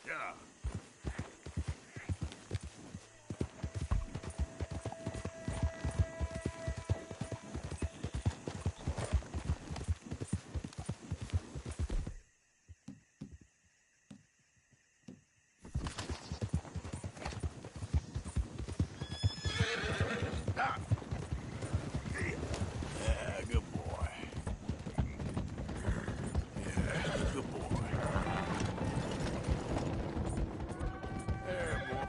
Yeah. Ah. Yeah, good boy. Yeah, good boy. There, boy.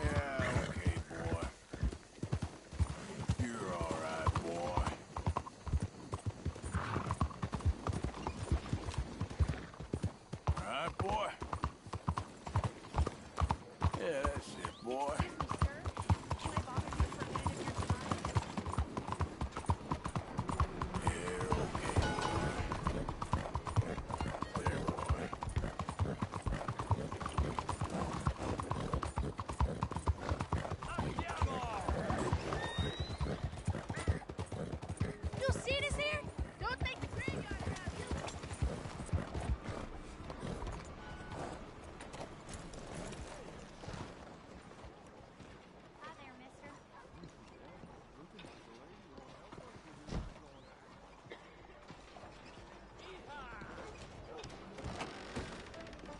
Yeah, okay, boy. You're all right, boy. All right, boy. Yeah, that's it, boy. Yeah, okay, boy. There, boy. Good boy. You see this here? Don't take the graveyard around you. Hi there, mister.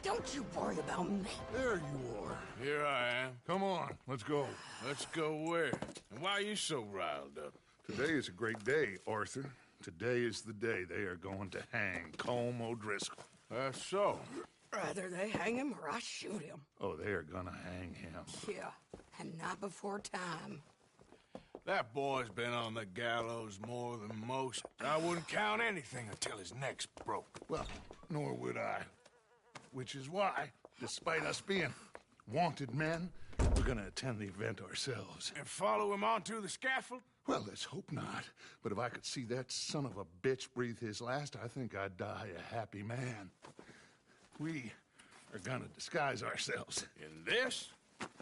Don't you worry about me. There you are. Here I am. Come on, let's go. Let's go where? And why are you so riled up? Today is a great day, Arthur. Today is the day they are going to hang Colm O'Driscoll. That's so. Rather they hang him or I shoot him. Oh, they are gonna hang him. Yeah, and not before time. That boy's been on the gallows more than most. I wouldn't count anything until his neck's broke. Well, nor would I. Which is why, despite us being wanted men, we're gonna attend the event ourselves. And follow him onto the scaffold? Well, let's hope not. But if I could see that son of a bitch breathe his last, I think I'd die a happy man. We are gonna disguise ourselves In this?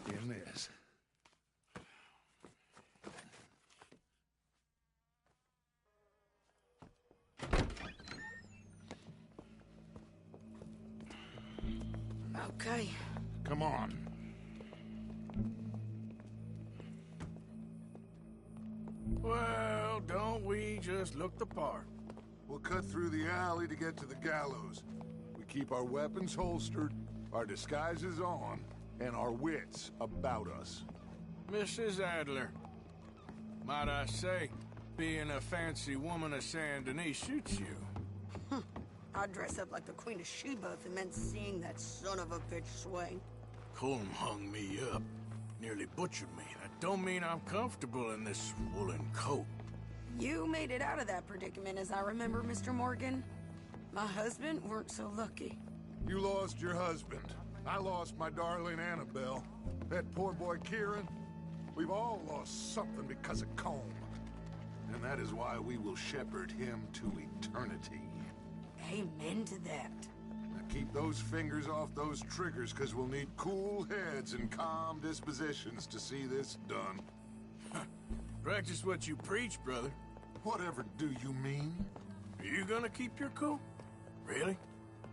in this. Okay. Come on. Well, don't we just look the part? We'll cut through the alley to get to the gallows. We keep our weapons holstered, our disguises on, and our wits about us. Mrs. Adler, might I say, being a fancy woman of Saint Denis suits you. I'd dress up like the Queen of Sheba if it meant seeing that son of a bitch swing. Colm hung me up, nearly butchered me. That don't mean I'm comfortable in this woolen coat. You made it out of that predicament, as I remember, Mr. Morgan. My husband weren't so lucky. You lost your husband. I lost my darling Annabelle. That poor boy Kieran. We've all lost something because of Colm. And that is why we will shepherd him to eternity. Amen to that. Now keep those fingers off those triggers, because we'll need cool heads and calm dispositions to see this done. Practice what you preach, brother. Whatever do you mean? Are you gonna keep your cool? Really?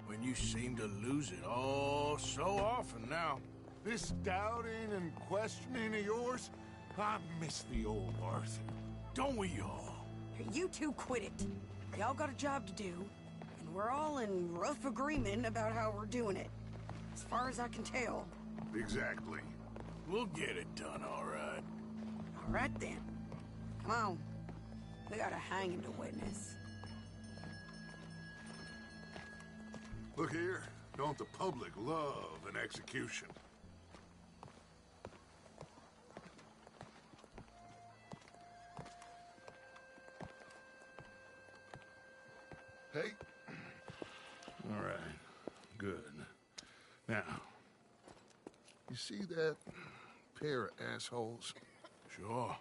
When you seem to lose it all so often now. This doubting and questioning of yours, I miss the old Arthur. Don't we all? You two quit it. Y'all got a job to do, and we're all in rough agreement about how we're doing it. As far as I can tell. Exactly. We'll get it done, all right. All right, then. Come on. We got a hanging to witness. Look here, don't the public love an execution? Hey. All right. Good. Now, you see that pair of assholes? Sure.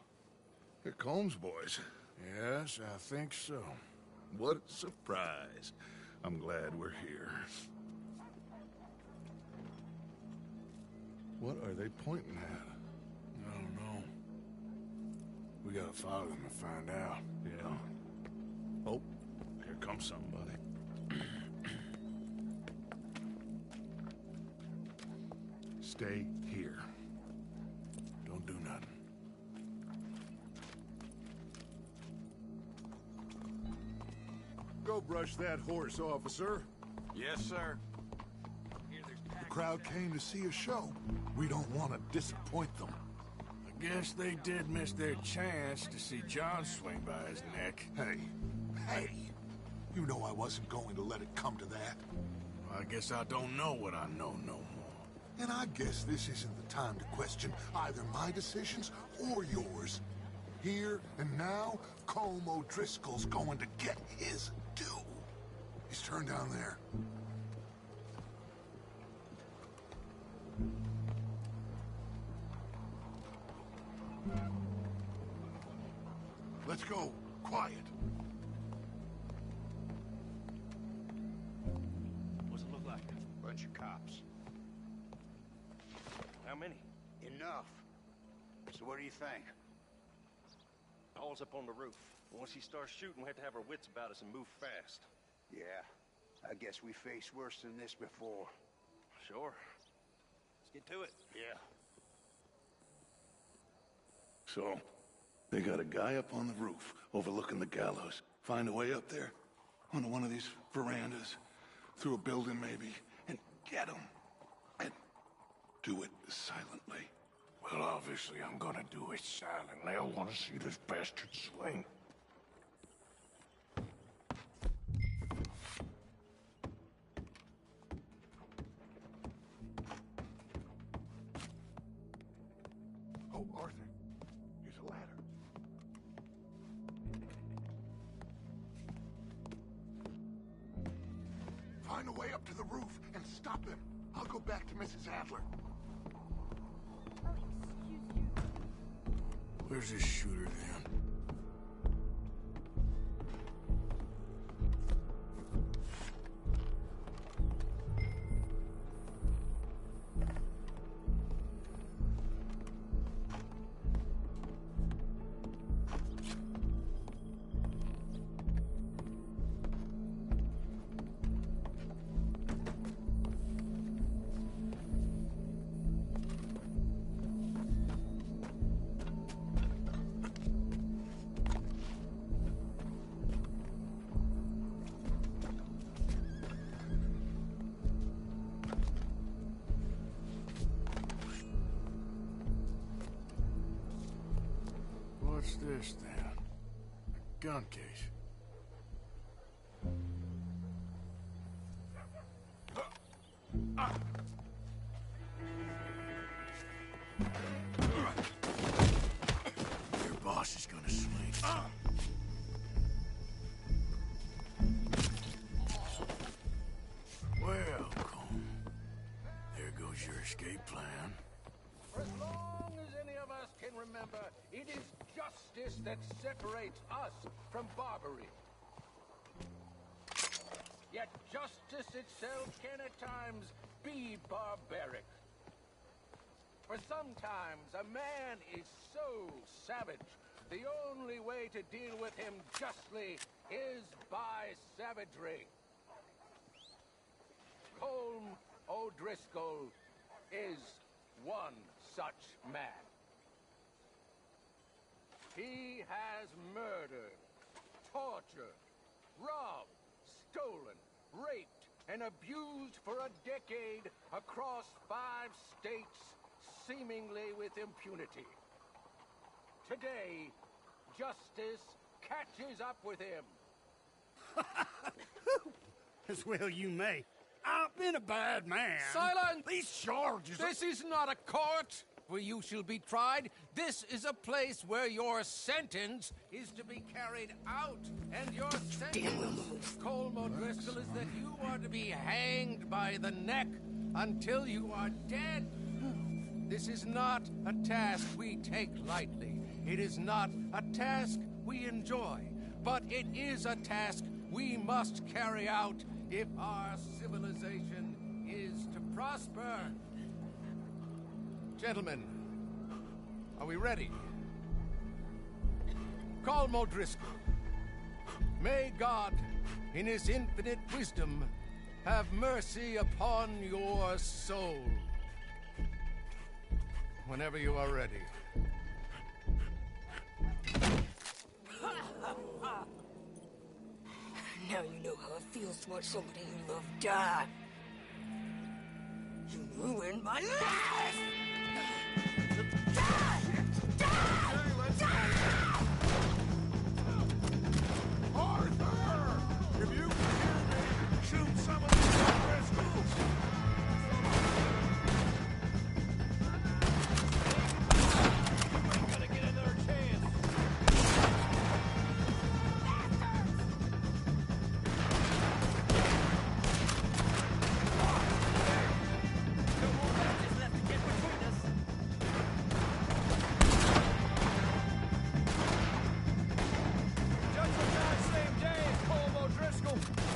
They're Combs boys. Yes, I think so. What a surprise. I'm glad we're here. What are they pointing at? I don't know. We gotta follow them and find out. Yeah. Oh, here comes somebody. Stay here. Don't do nothing. Go brush that horse, officer. Yes, sir. The crowd came to see a show. We don't want to disappoint them. I guess they did miss their chance to see John swing by his neck. Hey, you know I wasn't going to let it come to that. Well, I guess I don't know what I know no more. And I guess this isn't the time to question either my decisions or yours. Here and now, Colm O'Driscoll's going to get his due. He's turned down there. Let's go. Quiet. What's it look like? Bunch of cops. How many? Enough. So what do you think? All's up on the roof. Once he starts shooting, we have to have our wits about us and move fast. Yeah, I guess we faced worse than this before. Sure. Let's get to it. Yeah. So, they got a guy up on the roof overlooking the gallows. Find a way up there, onto one of these verandas, through a building maybe, and get him. And do it silently. Well, obviously I'm gonna do it silently. I want to see this bastard swing. Oh, Arthur. Here's a ladder. Find a way up to the roof and stop him. I'll go back to Mrs. Adler. Where's this shooter then? What's this then? A gun case. Your boss is gonna swing. Well, Colm, there goes your escape plan. For as long as any of us can remember, it is justice that separates us from Barbary. Yet justice itself can at times be barbaric. For sometimes a man is so savage, the only way to deal with him justly is by savagery. Colm O'Driscoll is one such man. He has murdered, tortured, robbed, stolen, raped, and abused for a decade across 5 states, seemingly with impunity. Today, justice catches up with him. As well you may. I've been a bad man. Silence! These charges... This is not a court where you shall be tried. This is a place where your sentence is to be carried out. And your sentence, Colm O'Driscoll, is that you are to be hanged by the neck until you are dead. This is not a task we take lightly. It is not a task we enjoy. But it is a task we must carry out if our civilization is to prosper. Gentlemen, are we ready? Colm O'Driscoll, may God, in his infinite wisdom, have mercy upon your soul. Whenever you are ready. Now you know how it feels to watch somebody you love die. You ruined my life! Die! Die! Die! Arthur! If you can hear me, shoot some of these Driscolls!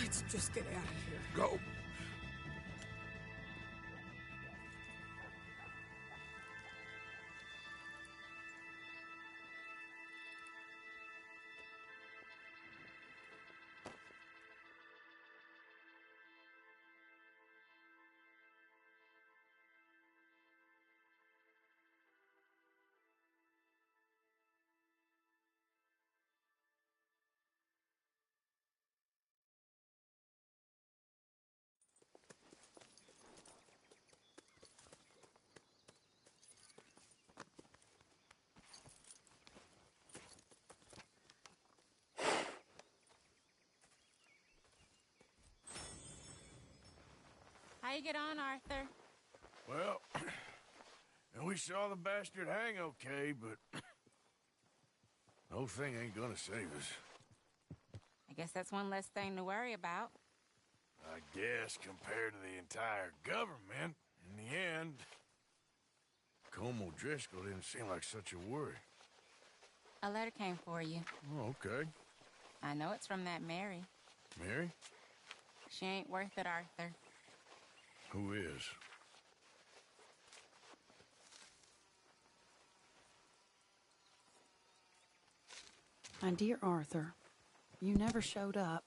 Let's just get out of here. Go. How you get on, Arthur? Well, we saw the bastard hang okay, but the whole thing ain't gonna save us. I guess that's one less thing to worry about. I guess compared to the entire government, in the end, Colm O'Driscoll didn't seem like such a worry. A letter came for you. Oh, okay. I know it's from that Mary. Mary? She ain't worth it, Arthur. Who is? My dear Arthur, you never showed up.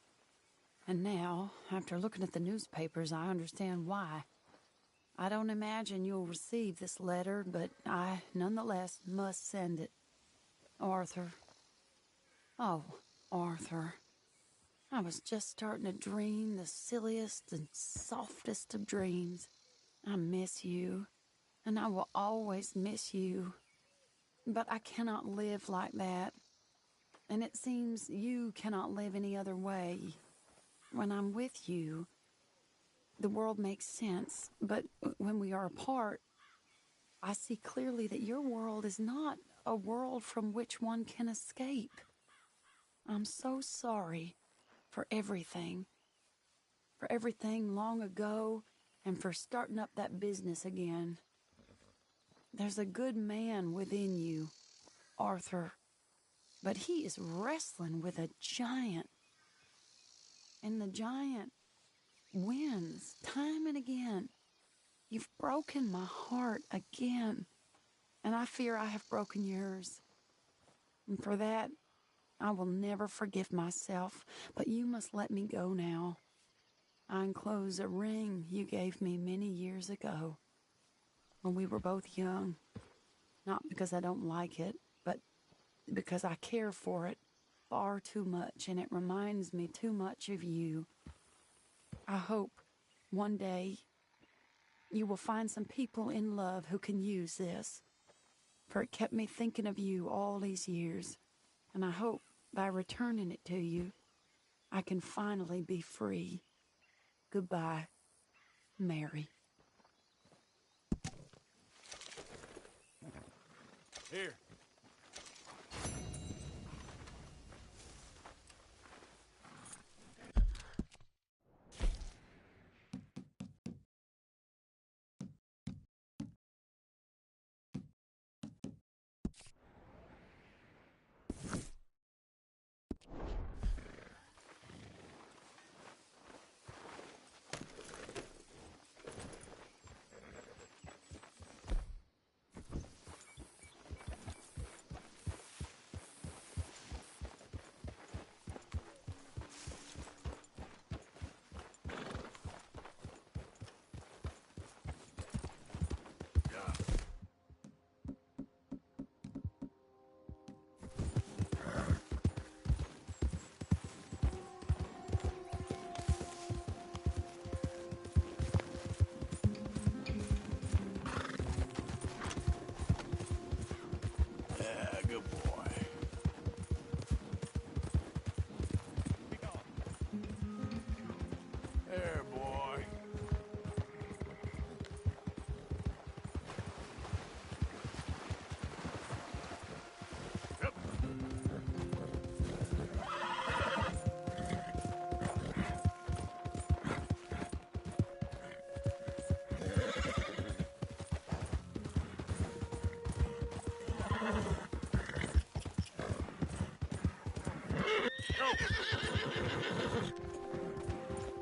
And now, after looking at the newspapers, I understand why. I don't imagine you'll receive this letter, but I, nonetheless, must send it. Arthur. Oh, Arthur. I was just starting to dream the silliest and softest of dreams. I miss you, and I will always miss you. But I cannot live like that. And it seems you cannot live any other way. When I'm with you, the world makes sense. But when we are apart, I see clearly that your world is not a world from which one can escape. I'm so sorry for everything. For everything long ago, and for starting up that business again. There's a good man within you, Arthur, but he is wrestling with a giant. And the giant wins time and again. You've broken my heart again, and I fear I have broken yours. And for that, I will never forgive myself, but you must let me go now. I enclose a ring you gave me many years ago, when we were both young. Not because I don't like it, but because I care for it far too much, and it reminds me too much of you. I hope one day you will find some people in love who can use this, for it kept me thinking of you all these years, and I hope by returning it to you, I can finally be free. Goodbye, Mary. Here.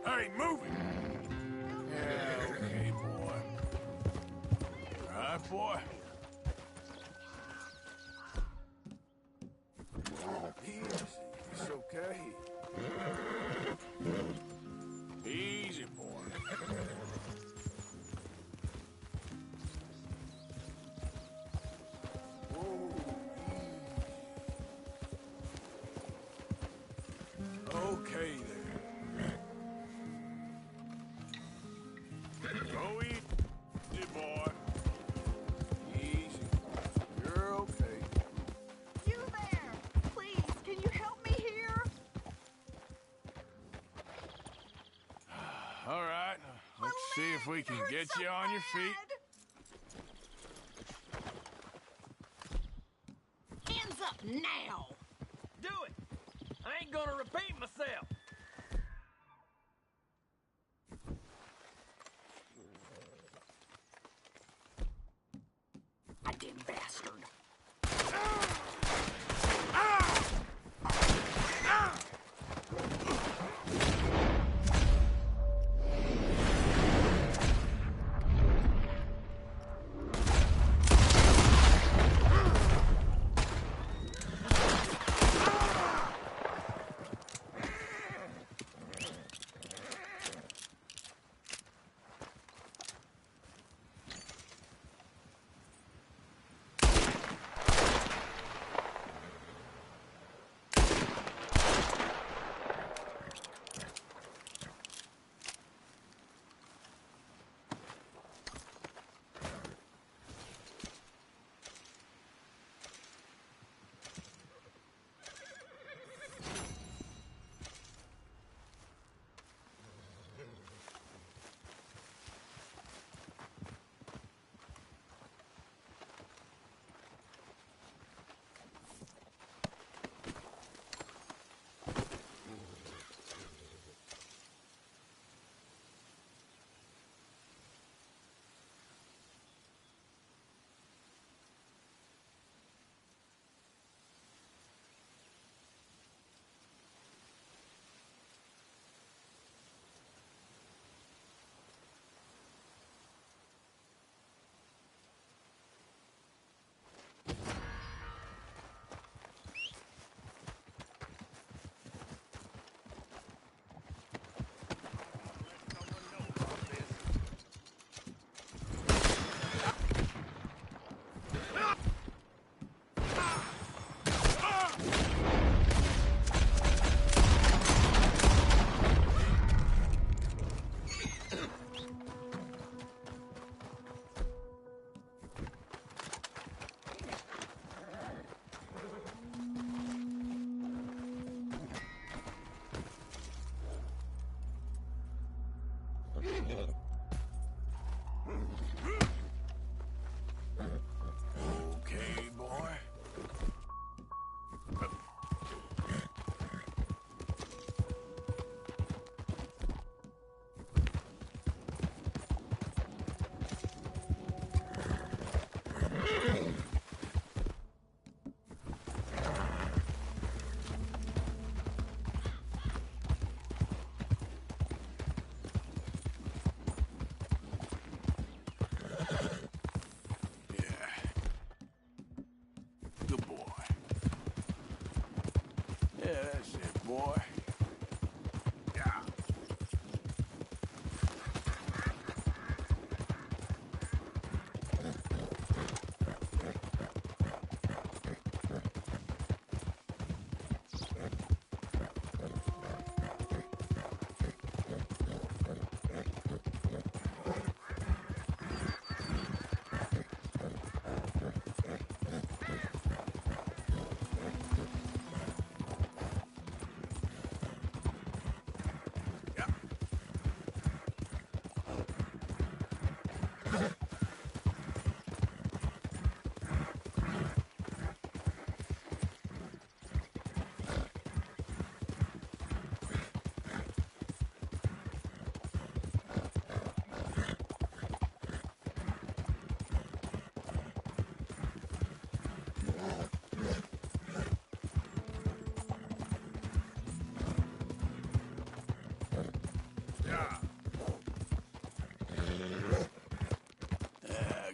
Hey, move it! Yeah, okay, boy. All right, boy. Easy. It's okay. Easy, boy. Okay, there. Go easy, boy. Easy. You're okay. You there! Please, can you help me here? All right. Let's see if we can get you on your feet. Hands up now! Do it! I ain't gonna repeat myself! I damn bastard. Yeah, that's it, boy. Yeah.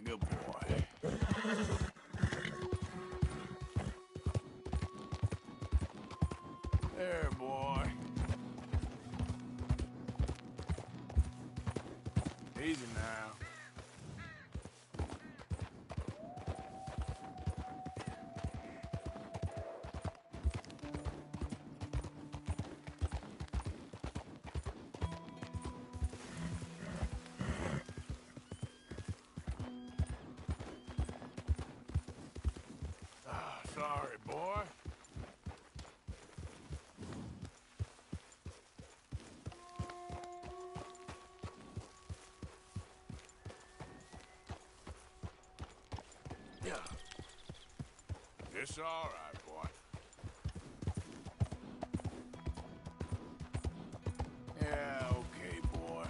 Good boy. There, boy. Easy now. Sorry, boy. Yeah. It's all right, boy. Yeah, okay, boy.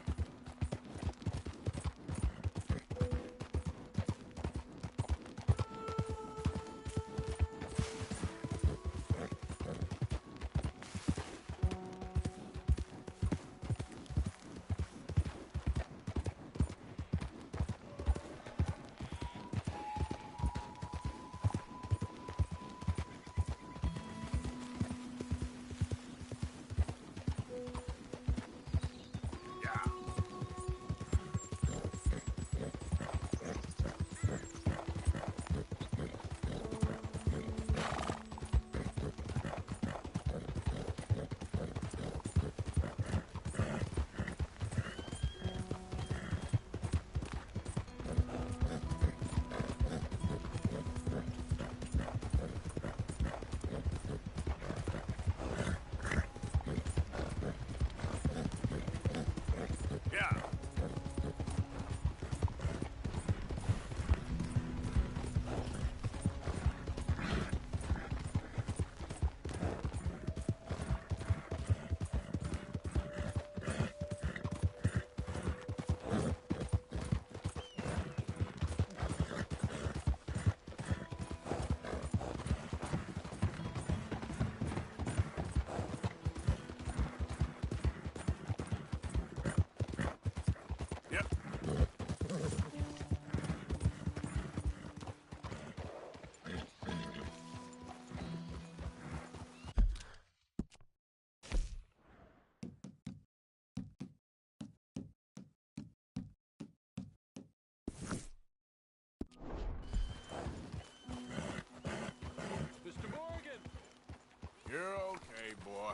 You're okay, boy.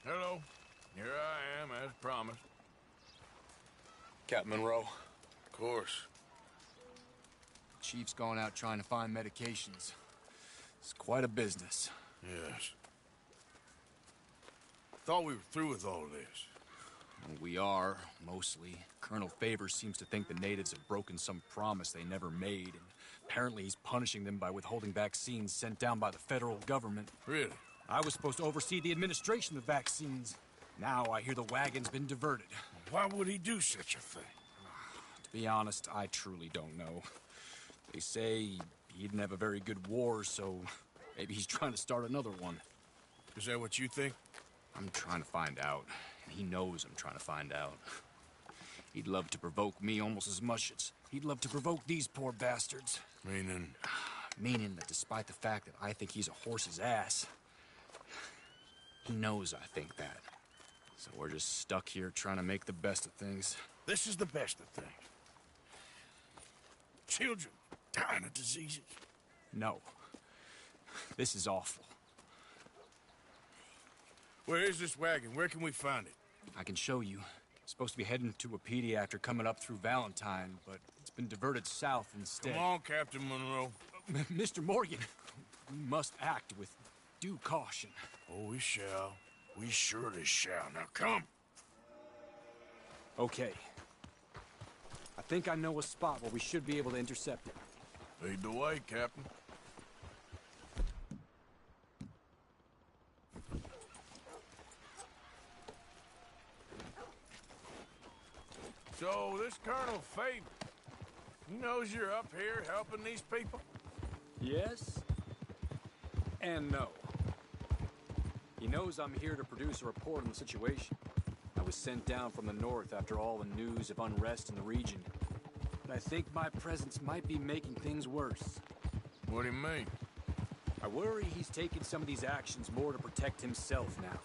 Hello. Here I am, as promised. Captain Monroe. Of course. Chief's going out trying to find medications. It's quite a business. Yes. Thought we were through with all of this. Well, we are, mostly. Colonel Favors seems to think the natives have broken some promise they never made, and apparently he's punishing them by withholding vaccines sent down by the federal government. Really? I was supposed to oversee the administration of vaccines. Now I hear the wagon's been diverted. Why would he do such a thing? To be honest, I truly don't know. They say he didn't have a very good war, so Maybe he's trying to start another one. Is that what you think? I'm trying to find out, and he knows I'm trying to find out. He'd love to provoke me almost as much as he'd love to provoke these poor bastards. Meaning? Meaning that despite the fact that I think he's a horse's ass, he knows I think that. So we're just stuck here trying to make the best of things. This is the best of things. Children dying of diseases. No. This is awful. Where is this wagon? Where can we find it? I can show you. It's supposed to be heading to a pediatric coming up through Valentine, but it's been diverted south instead. Come on, Captain Monroe. Mr. Morgan, we must act with due caution. Oh, we shall. We surely shall. Now, come. Okay. I think I know a spot where we should be able to intercept it. Lead the way, Captain. So, this Colonel Faber, he knows you're up here helping these people? Yes. And no. He knows I'm here to produce a report on the situation. I was sent down from the north after all the news of unrest in the region. But I think my presence might be making things worse. What do you mean? I worry he's taking some of these actions more to protect himself now.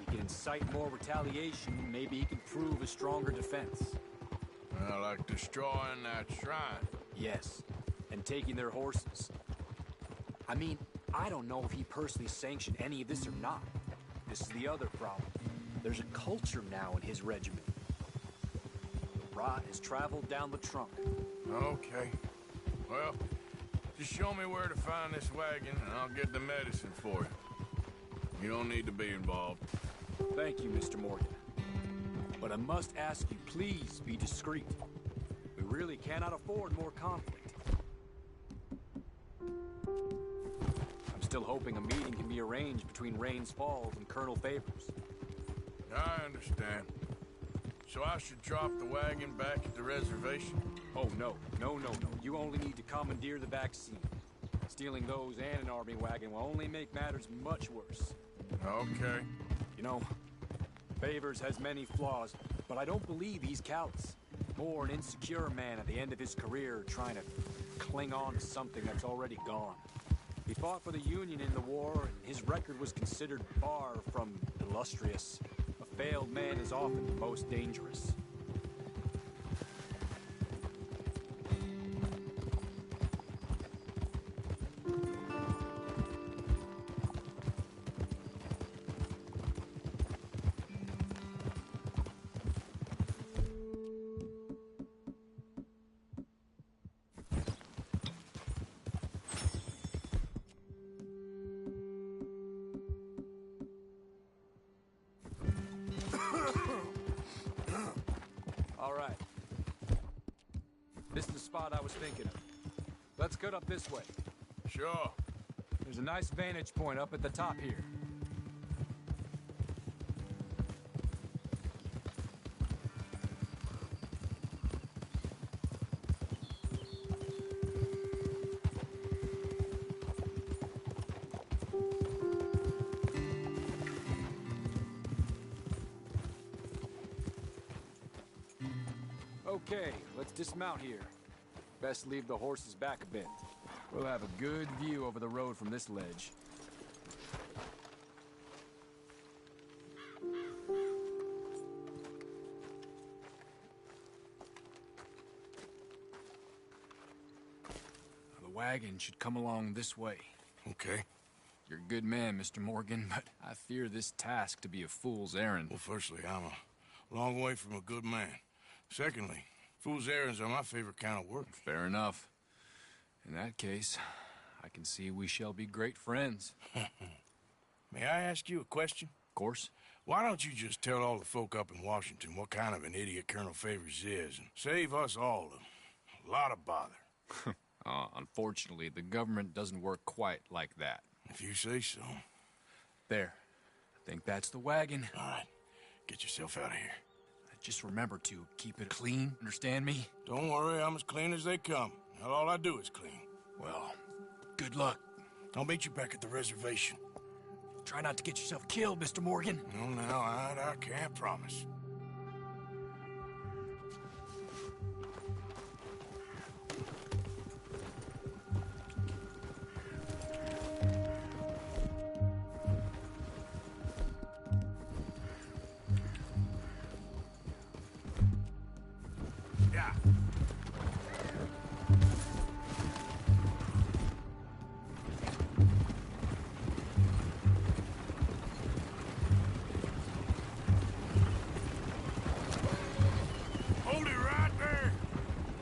He can incite more retaliation, maybe he can prove a stronger defense. Like destroying that shrine? Yes, and taking their horses. I mean, I don't know if he personally sanctioned any of this or not. This is the other problem. There's a culture now in his regiment. The rot has traveled down the trunk. Okay. Well, just show me where to find this wagon, and I'll get the medicine for you. You don't need to be involved. Thank you, Mr. Morgan. But I must ask you, please be discreet. We really cannot afford more conflict. I'm still hoping a meeting can be arranged between Rains Falls and Colonel Favors. I understand. So I should drop the wagon back at the reservation? Oh, no. No. You only need to commandeer the vaccine. Stealing those and an army wagon will only make matters much worse. Okay. You know, Favors has many flaws, but I don't believe he's callous. More an insecure man at the end of his career trying to cling on to something that's already gone. He fought for the Union in the war, and his record was considered far from illustrious. A failed man is often the most dangerous. I was thinking of. Let's cut up this way. Sure. There's a nice vantage point up at the top here. Okay, let's dismount here. Best leave the horses back a bit. We'll have a good view over the road from this ledge. The wagon should come along this way. Okay. You're a good man, Mr. Morgan, but I fear this task to be a fool's errand. Well, firstly, I'm a long way from a good man. Secondly, fool's errands are my favorite kind of work. Fair enough. In that case, I can see we shall be great friends. May I ask you a question? Of course. Why don't you just tell all the folk up in Washington what kind of an idiot Colonel Favors is and save us all a lot of bother? Unfortunately, the government doesn't work quite like that. If you say so. There. I think that's the wagon. All right. Get yourself out of here. Just remember to keep it clean, understand me? Don't worry, I'm as clean as they come. Not all I do is clean. Well, good luck. I'll meet you back at the reservation. Try not to get yourself killed, Mr. Morgan. No, I can't promise. Yeah. Hold it right there.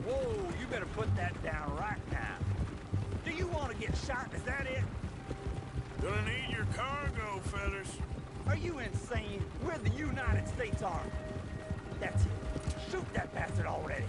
Whoa, you better put that down right now. Do you want to get shot? Is that it? Gonna need your cargo, fellas. Are you insane? We're the United States Army. That's it. Shoot that bastard already.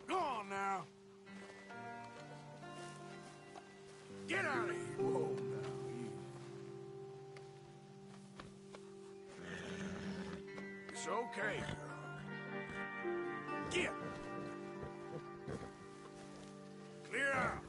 Go on now. Get out of here. Whoa, now, It's okay, girl. Get. Clear out.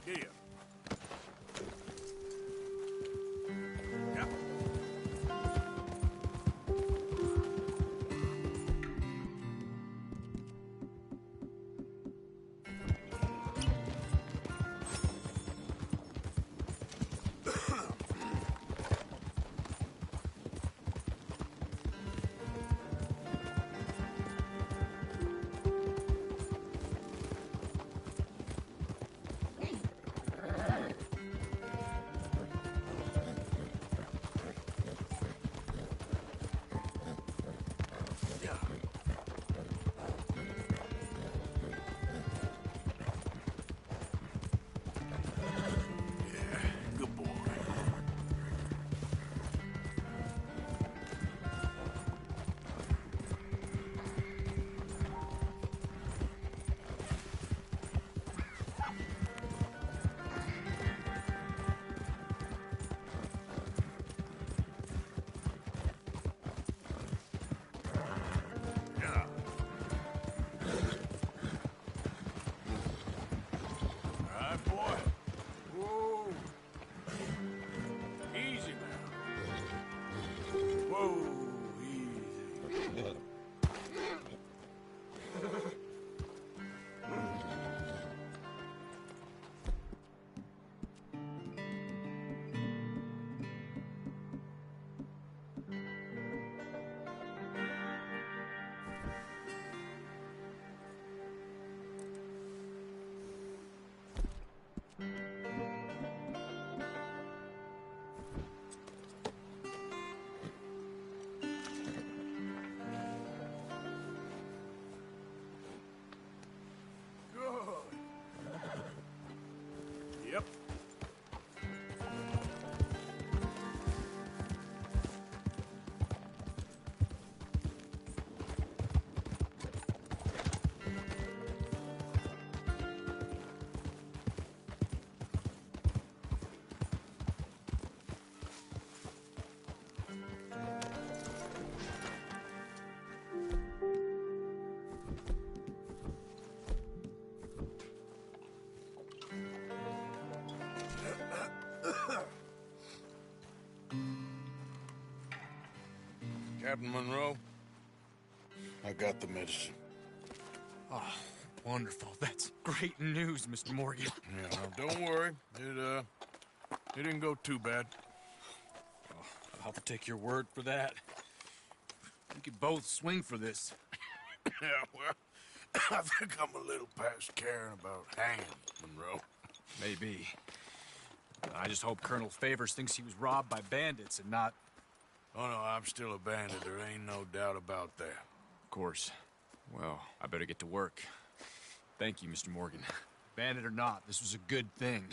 Here. Yep. Good boy. Yeah. All right, boy. Whoa. Easy now. Whoa, easy. Captain Monroe. I got the medicine. Oh, wonderful. That's great news, Mr. Morgan. Yeah, now don't worry. It didn't go too bad. Oh, I'll have to take your word for that. We could both swing for this. Yeah, well, I think I'm a little past caring about hanging, Monroe. Maybe. I just hope Colonel Favors thinks he was robbed by bandits and not... Oh, no, I'm still a bandit. There ain't no doubt about that. Of course. Well, I better get to work. Thank you, Mr. Morgan. Bandit or not, this was a good thing.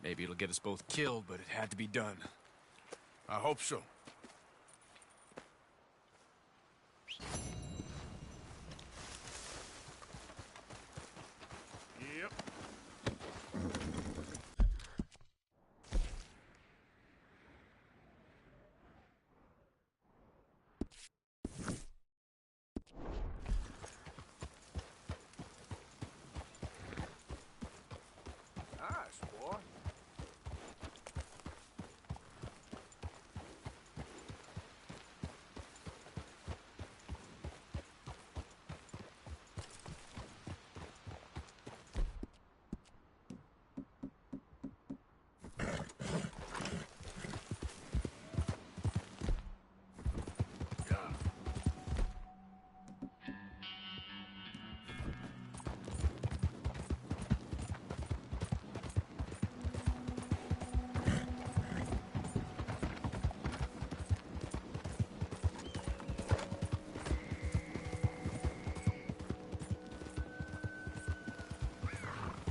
Maybe it'll get us both killed, but it had to be done. I hope so. Yep. Nice, boy.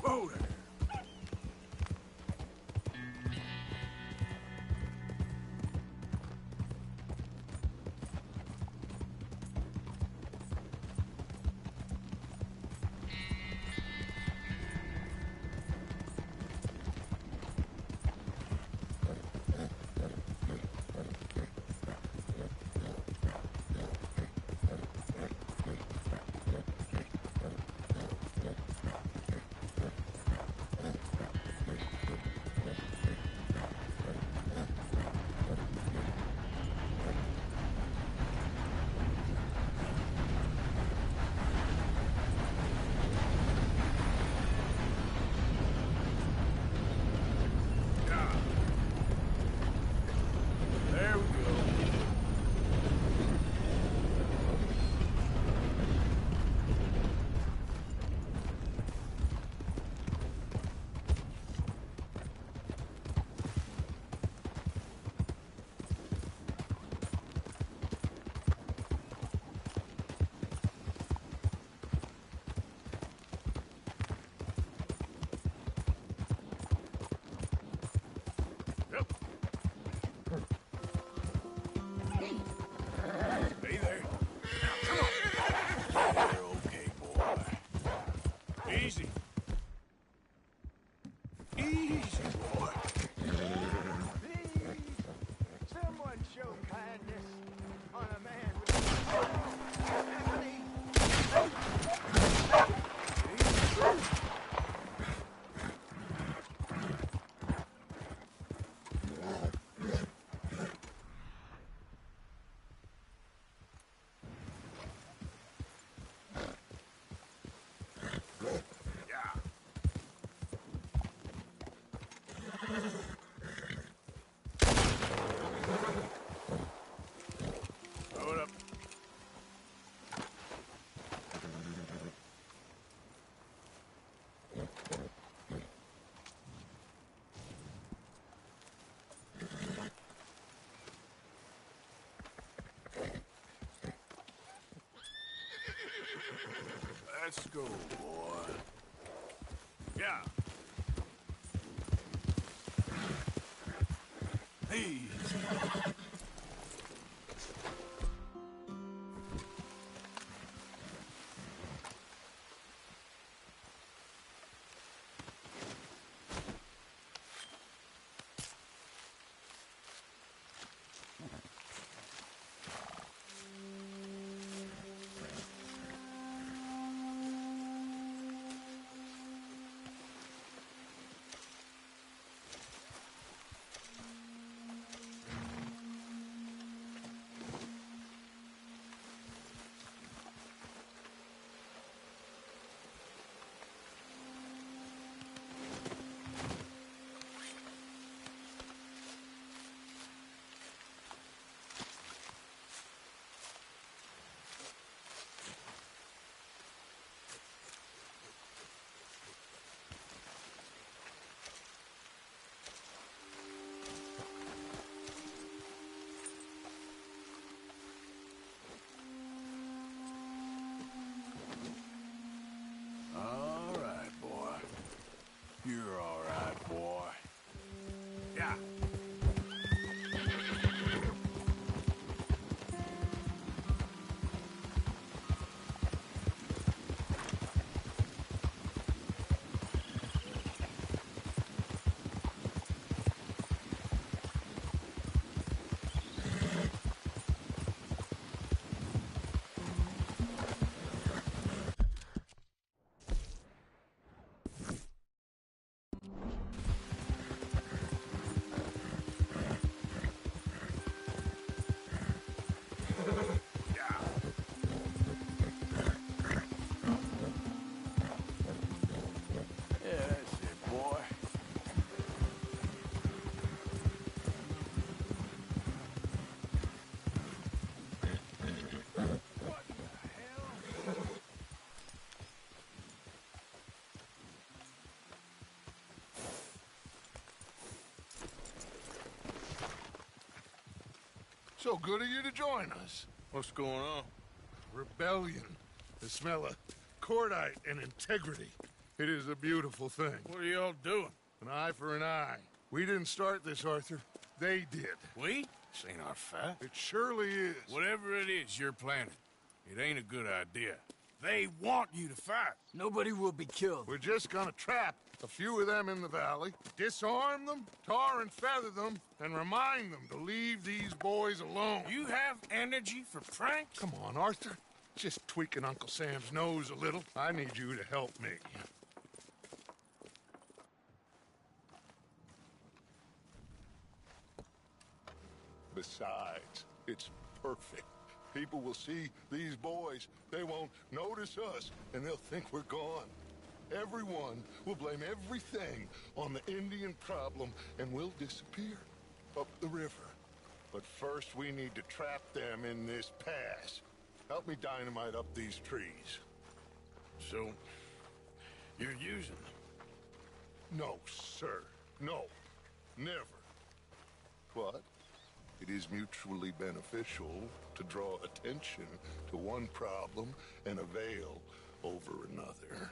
Whoa there. There we go. Yep. Hey there. Now, come on. You're okay, boy. Easy. Easy, boy. Please, someone show kindness on a man with family. Yeah. Throw it up. Let's go, boy. Yeah. Hey. So good of you to join us. What's going on? Rebellion. The smell of cordite and integrity. It is a beautiful thing. What are y'all doing? An eye for an eye. We didn't start this, Arthur. They did. We? This ain't our fight. It surely is. Whatever it is you're planning, it ain't a good idea. They want you to fight. Nobody will be killed. We're just gonna trap a few of them in the valley, disarm them, tar and feather them, and remind them to leave these boys alone. You have energy for pranks? Come on, Arthur. Just tweaking Uncle Sam's nose a little. I need you to help me. Besides, it's perfect. People will see these boys. They won't notice us, and they'll think we're gone. Everyone will blame everything on the Indian problem, and we'll disappear up the river. But first, we need to trap them in this pass. Help me dynamite up these trees. So, you're using them? No, sir. No. Never. But it is mutually beneficial to draw attention to one problem and a veil over another.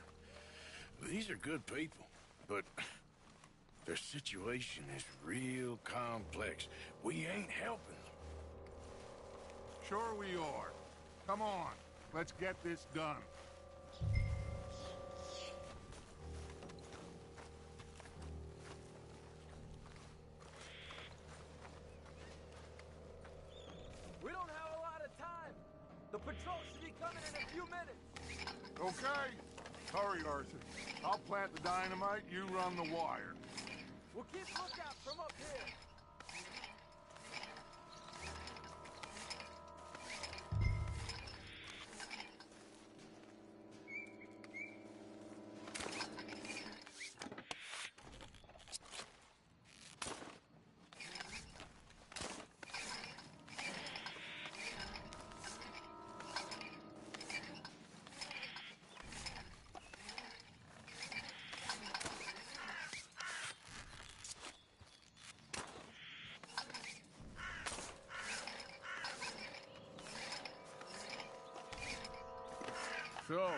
These are good people, but their situation is real complex. We ain't helping them. Sure we are. Come on, let's get this done. We don't have a lot of time. The patrol should be coming in a few minutes. Okay. Hurry, Arthur. I'll plant the dynamite, you run the wire. We'll keep lookout from up here. So,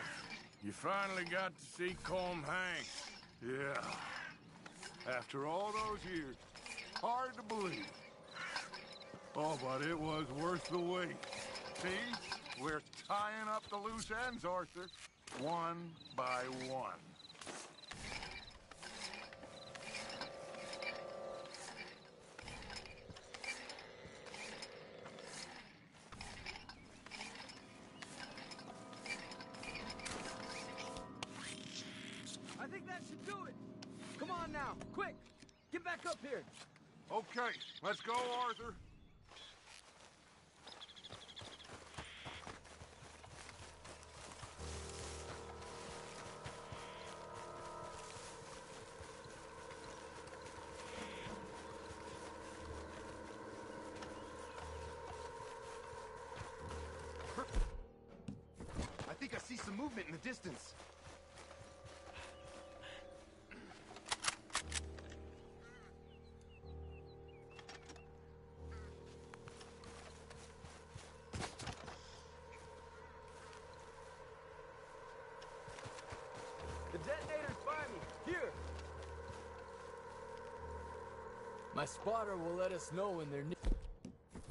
you finally got to see Colm hang. Yeah. After all those years. Hard to believe. Oh, but it was worth the wait. See? We're tying up the loose ends, Arthur. One by one. I think that should do it. Come on now, quick! Get back up here. Okay, let's go, Arthur. I think I see some movement in the distance. The detonator's by me. Here. My spotter will let us know when they're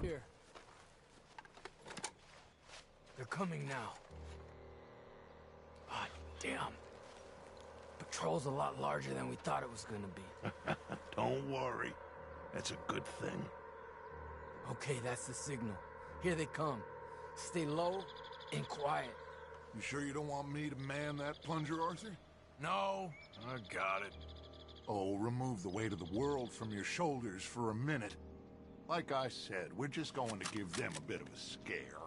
here. They're coming now. Ah, damn. Patrol's a lot larger than we thought it was gonna be. Don't worry. That's a good thing. Okay, that's the signal. Here they come. Stay low and quiet. You sure you don't want me to man that plunger, Arthur? No, I got it. Oh, remove the weight of the world from your shoulders for a minute. Like I said, we're just going to give them a bit of a scare.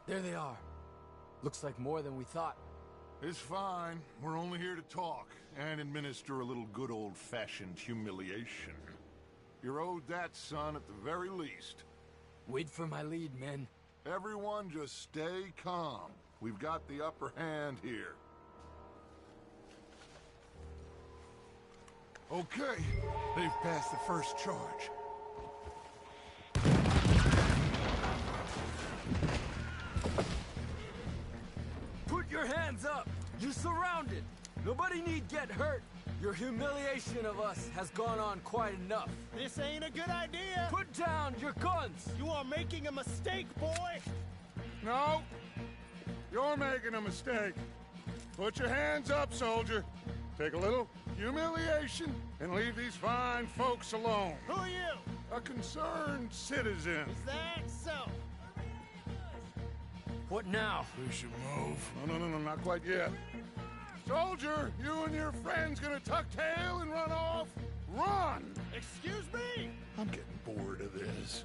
There they are. Looks like more than we thought. It's fine. We're only here to talk and administer a little good old-fashioned humiliation. You're owed that, son, at the very least. Wait for my lead, men. Everyone just stay calm. We've got the upper hand here. Okay, they've passed the first charge. hands up! You're surrounded! Nobody need get hurt! Your humiliation of us has gone on quite enough. This ain't a good idea. Put down your guns! You are making a mistake, boy! No! You're making a mistake. Put your hands up, soldier. Take a little humiliation and leave these fine folks alone. Who are you? A concerned citizen. Is that so? What now? We should move. No, not quite yet. Soldier, you and your friends gonna tuck tail and run off? Run! Excuse me? I'm getting bored of this.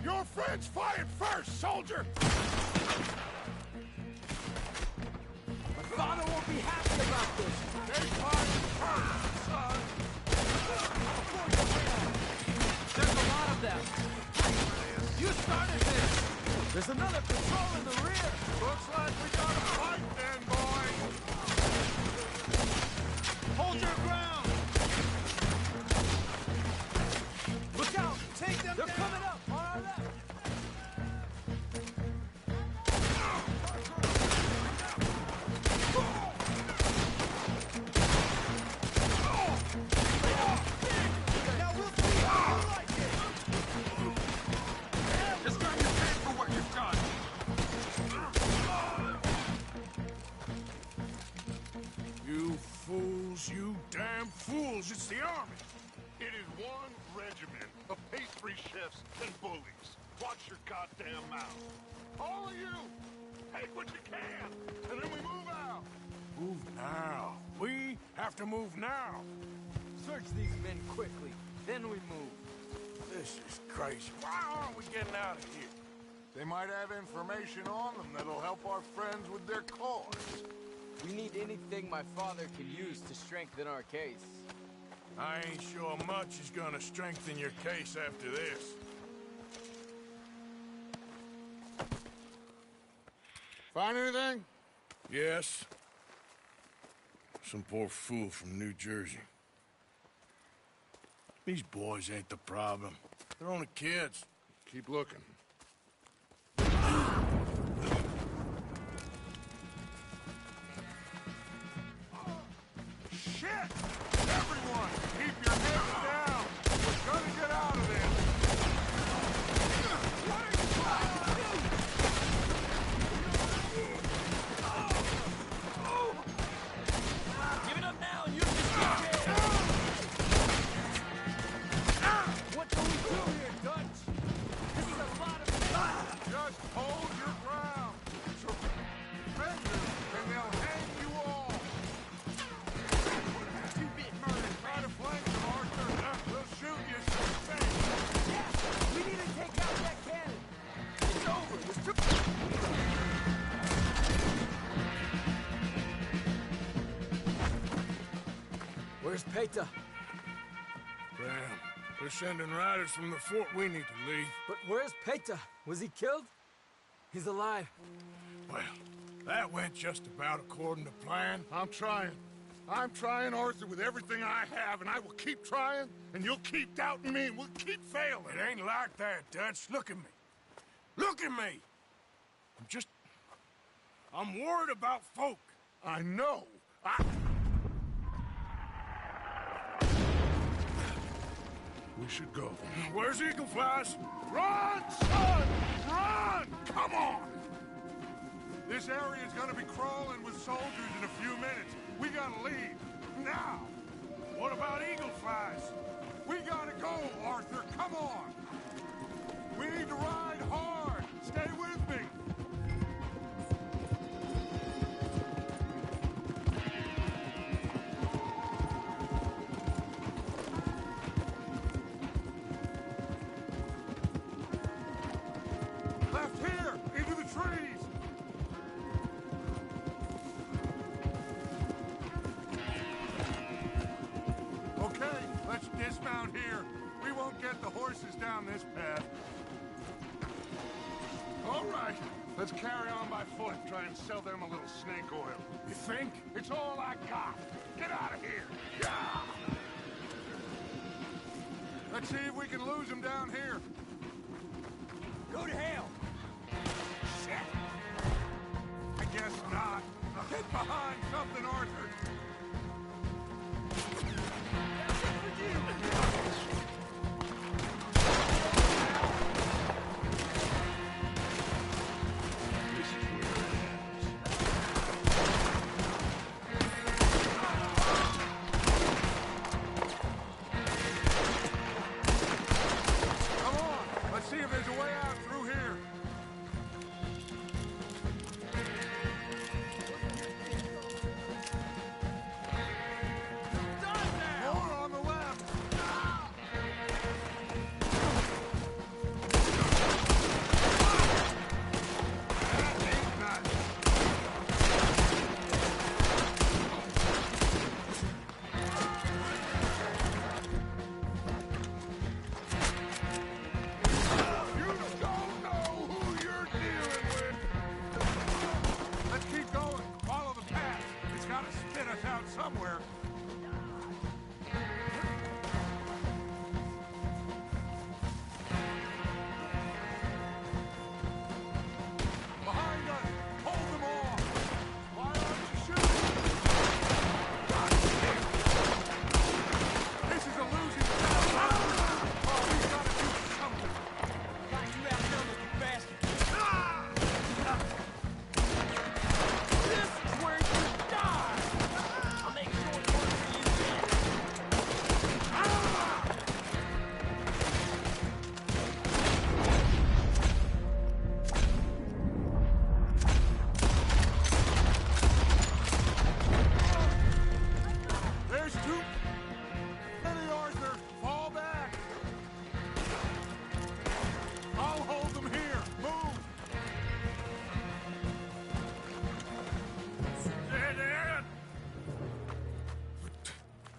Your friends fired first, soldier! My father won't be happy about this! They fired first, son! There's a lot of them! You started this! There's another patrol in the rear! Looks like we got a fight then, boy! Hold your ground! Look out! Take them They're down! coming up on our left! Now we'll see how you like it! It's time to pay for what you've done! You fools, you damn fools, it's the army! It is one regiment of pastry chefs and bullies. Watch your goddamn mouth. All of you, take what you can, and then we move out. Move now. We have to move now. Search these men quickly, then we move. This is crazy. Why aren't we getting out of here? They might have information on them that'll help our friends with their cause. We need anything my father can use to strengthen our case. I ain't sure much is gonna strengthen your case after this. Find anything? Yes. Some poor fool from New Jersey. These boys ain't the problem. They're only kids. Keep looking. Shit! Everyone, keep your heads down! We're gonna get out of this! Give it up now and you just get jailed! What do we do here, Dutch? This is a lot of... Just hold your ground! Surrender, and they'll hang you all! Two-bit murder! Try to flank them, Arthur! They'll shoot you so fast! Yes! We need to take out that cannon! It's over! There's too... Where's Peta? Damn. They're sending riders from the fort. We need to leave. But where's Peta? Was he killed? He's alive. Well, that went just about according to plan. I'm trying, Arthur, with everything I have, and I will keep trying, and you'll keep doubting me, and we'll keep failing. It ain't like that, Dutch. Look at me. Look at me! I'm worried about folk. I know. We should go. Where's Eagle Flies? Run, son! Run! Come on! This area's gonna be crawling with soldiers in a few minutes. We gotta leave. Now! What about Eagle Flies? We gotta go, Arthur. Come on! We need to ride hard. Stay with me. Left here, into the trees. Okay, let's dismount here. We won't get the horses down this path. All right, let's carry on by foot. Try and sell them a little snake oil. You think? It's all I got. Get out of here. Yeah! Let's see if we can lose them down here. Go to hell! Shit! I guess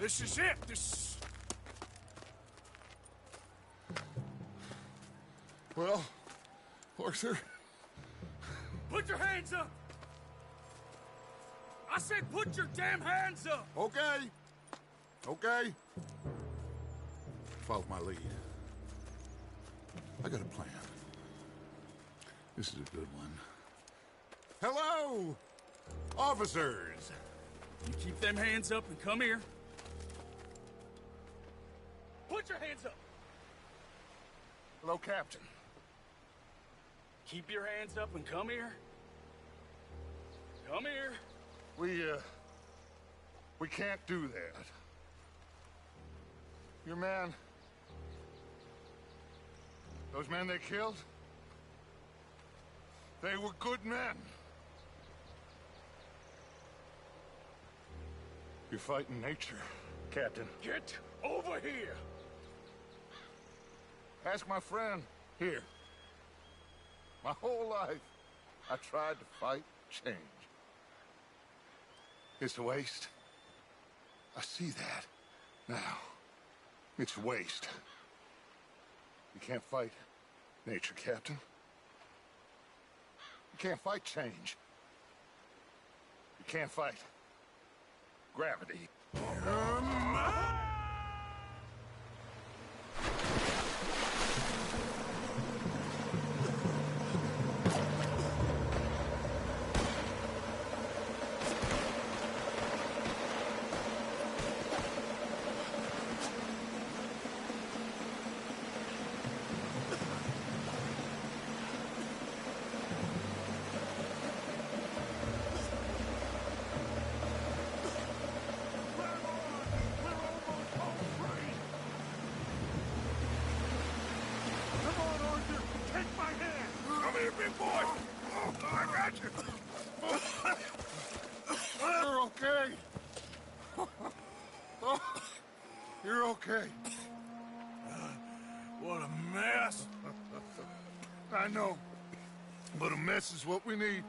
This is it. This... Well, Arthur... Put your hands up! I said put your damn hands up! Okay. Okay. Follow my lead. I got a plan. This is a good one. Hello, officers! You keep them hands up and come here. Put your hands up! Hello, Captain. Keep your hands up and come here. Come here. We can't do that. Your man... Those men they killed? They were good men. You're fighting nature, Captain. Get over here! Ask my friend here. My whole life, I tried to fight change. It's a waste. I see that now. It's waste. You can't fight nature, Captain. You can't fight change. You can't fight gravity. Big boy! Oh, I got you! You're okay. Oh, you're okay. What a mess. I know, but a mess is what we need.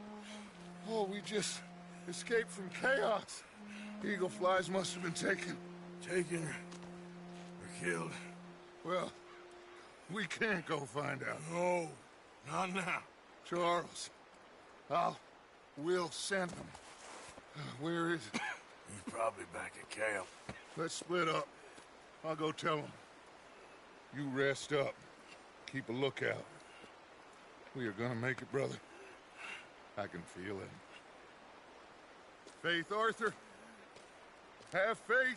Oh, we just escaped from chaos. Eagle flies must have been taken. Taken or killed? Well, we can't go find out. No, not now. Charles, we'll send him. Where is he? He's probably back at camp. Let's split up. I'll go tell him. You rest up. Keep a lookout. We are gonna make it, brother. I can feel it. Faith, Arthur. Have faith.